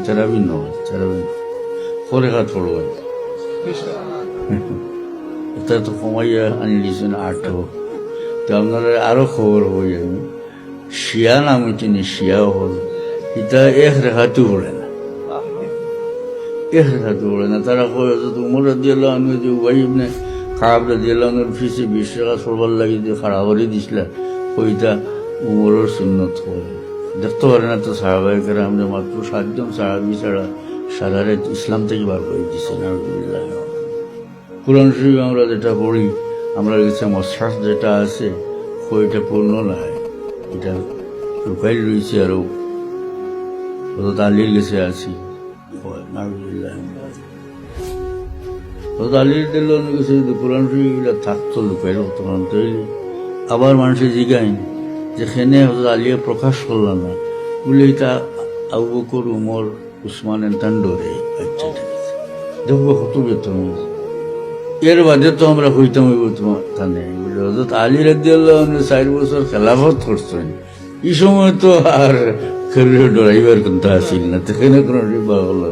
তেরাবি নয় পরে কাজ পড়ব এটা তো কমাইয়া আনি দিয়েছেন 8 তো আপনারা আরো খবর হই আমি শিয়া নাম চিনি শিয়াও হল এটা এক রেখাতে পড়ে না এক রেখাতে পড়ে না তারা কয়ে উমর রাদিয়াল্লাহু আনহু যে উবাই ইবনে কাব রাদিয়াল্লাহু আনহুর ফিসে 20 টাকা সরবার লাগি যে খাড়া করে দিছিলা ওইটা উমরের সুন্নত হয় দেখতে পারে না তো সাহাবায়ে কেরাম যে মাত্র 7 জন সাহাবী ছাড়া সারা রাত ইসলাম থেকে বার করে দিচ্ছে নাউজুবিল্লাহ। কুরআন শরীফ আমরা যেটা পড়ি আমরা কাছে মুসহাফ যেটা আছে ওইটা পূর্ণ নয়, এটা লুকাই রয়েছে আরো হযরত আলীর কাছে আছি নাউজুবিল্লাহ। হযরত আলীর দিলের কাছে যদি কুরআন শরীফগুলো থাকতো লুকাই রাখতো তৈরি আবার মানুষের জিগাইন যেখানে হযরত আলিয়া প্রকাশ করলাম না বলে এটা আবু বকর উমর উসমান এন্তান ডরে আচ্ছা দেখবো কত বেতন এর বাদে তো আমরা হইতাম হইব তোমার থানে বলে হযরত আলী রাদিয়াল্লাহু আনহু 4 বছর খেলাফত করছেন এই সময় তো আর খেলে ডরাইবার কোনটা আসিল না সেখানে কোনো রিবা হলো।